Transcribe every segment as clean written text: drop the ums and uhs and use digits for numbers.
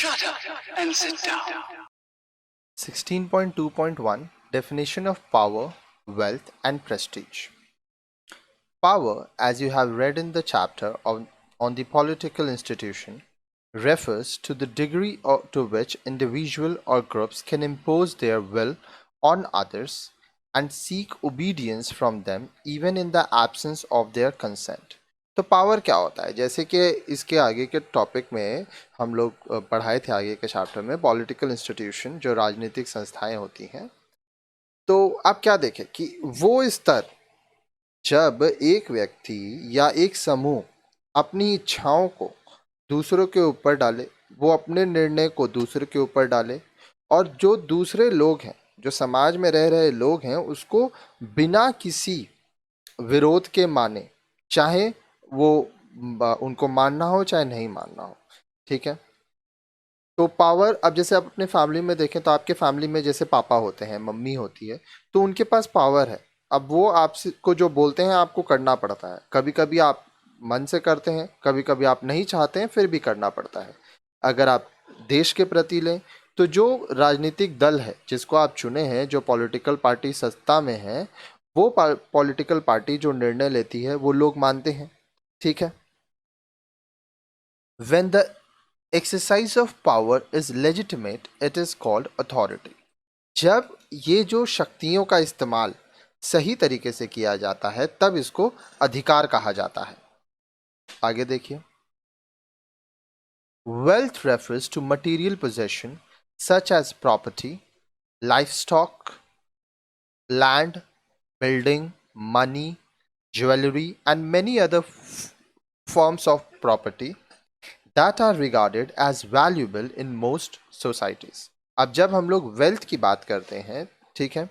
Shut up and sit down. 16.2.1 Definition of Power, Wealth and Prestige. Power, as you have read in the chapter on the political institution, refers to the degree to which individual or groups can impose their will on others and seek obedience from them even in the absence of their consent. तो power क्या होता है? जैसे कि इसके आगे के topic में हम लोग पढ़ाए थे आगे के चैप्टर में पॉलिटिकल इंस्टीट्यूशन जो राजनीतिक संस्थाएं होती हैं। तो आप क्या देखें कि वो स्तर जब एक व्यक्ति या एक समूह अपनी इच्छाओं को दूसरों के ऊपर डाले, वो अपने निर्णय को दूसरे के ऊपर डाले और जो दूसरे लोग हैं, जो समाज में रह रहे लोग हैं, उसको बिना किसी विरोध के माने, चाहे वो उनको मानना हो चाहे नहीं मानना हो। ठीक है, तो पावर, अब जैसे आप अपने फैमिली में देखें तो आपके फैमिली में जैसे पापा होते हैं, मम्मी होती है, तो उनके पास पावर है। अब वो आपसे को जो बोलते हैं आपको करना पड़ता है। कभी कभी आप मन से करते हैं, कभी कभी आप नहीं चाहते हैं, फिर भी करना पड़ता है। अगर आप देश के प्रति लें तो जो राजनीतिक दल है जिसको आप चुने हैं, जो पॉलिटिकल पार्टी सत्ता में है, वो पॉलिटिकल पार्टी जो निर्णय लेती है वो लोग मानते हैं। ठीक है, when the exercise of power is legitimate it is called authority। जब ये जो शक्तियों का इस्तेमाल सही तरीके से किया जाता है तब इसको अधिकार कहा जाता है। आगे देखिए, wealth refers to material possession such as property, livestock, land, building, money, jewelry and many other forms of property that are regarded as valuable in most societies। अब जब हम लोग वेल्थ की बात करते हैं, ठीक है,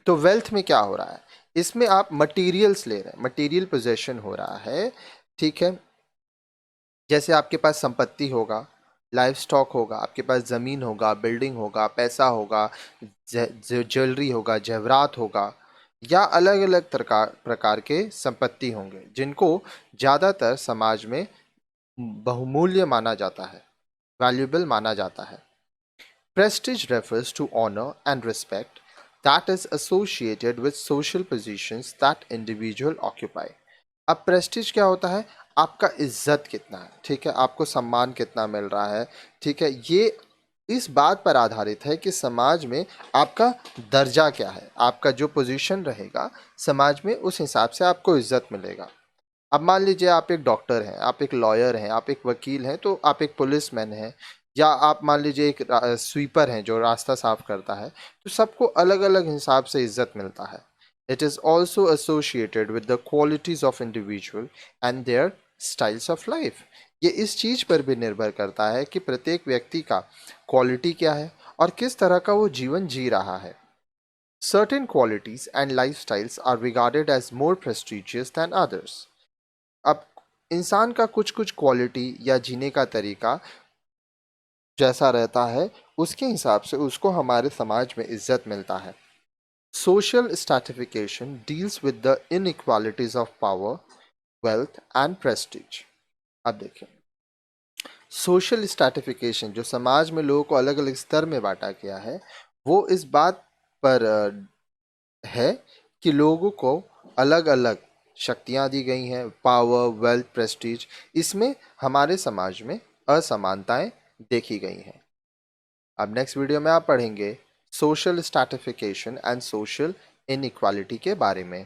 तो वेल्थ में क्या हो रहा है? इसमें आप मटेरियल्स ले रहे हैं, मटेरियल पोजेशन हो रहा है। ठीक है, जैसे आपके पास संपत्ति होगा, लाइफ स्टॉक होगा, आपके पास ज़मीन होगा, बिल्डिंग होगा, पैसा होगा, ज्वेलरी होगा, जेवरात होगा, या अलग अलग प्रकार के संपत्ति होंगे जिनको ज़्यादातर समाज में बहुमूल्य माना जाता है, वैल्यूएबल माना जाता है। Prestige refers to honor and respect that is associated with social positions that individual occupy। अब प्रेस्टीज क्या होता है? आपका इज्जत कितना है, ठीक है, आपको सम्मान कितना मिल रहा है। ठीक है, ये इस बात पर आधारित है कि समाज में आपका दर्जा क्या है, आपका जो पोजीशन रहेगा समाज में उस हिसाब से आपको इज्जत मिलेगा। अब मान लीजिए आप एक डॉक्टर हैं, आप एक लॉयर हैं, आप एक वकील हैं, तो आप एक पुलिसमैन हैं, या आप मान लीजिए एक स्वीपर हैं जो रास्ता साफ करता है, तो सबको अलग अलग हिसाब से इज्जत मिलता है। It is also associated with the qualities of individual and their styles of life. ये इस चीज़ पर भी निर्भर करता है कि प्रत्येक व्यक्ति का क्वालिटी क्या है और किस तरह का वो जीवन जी रहा है। Certain qualities and lifestyles are regarded as more prestigious than others। अब इंसान का कुछ कुछ क्वालिटी या जीने का तरीका जैसा रहता है उसके हिसाब से उसको हमारे समाज में इज्जत मिलता है। Social stratification deals with the inequalities of power, wealth and Prestige. अब देखिए, सोशल स्ट्रैटिफिकेशन जो समाज में लोगों को अलग अलग स्तर में बांटा गया है, वो इस बात पर है कि लोगों को अलग अलग शक्तियां दी गई हैं, पावर, वेल्थ, प्रेस्टीज। इसमें हमारे समाज में असमानताएं देखी गई हैं। अब नेक्स्ट वीडियो में आप पढ़ेंगे social stratification and social inequality के बारे में।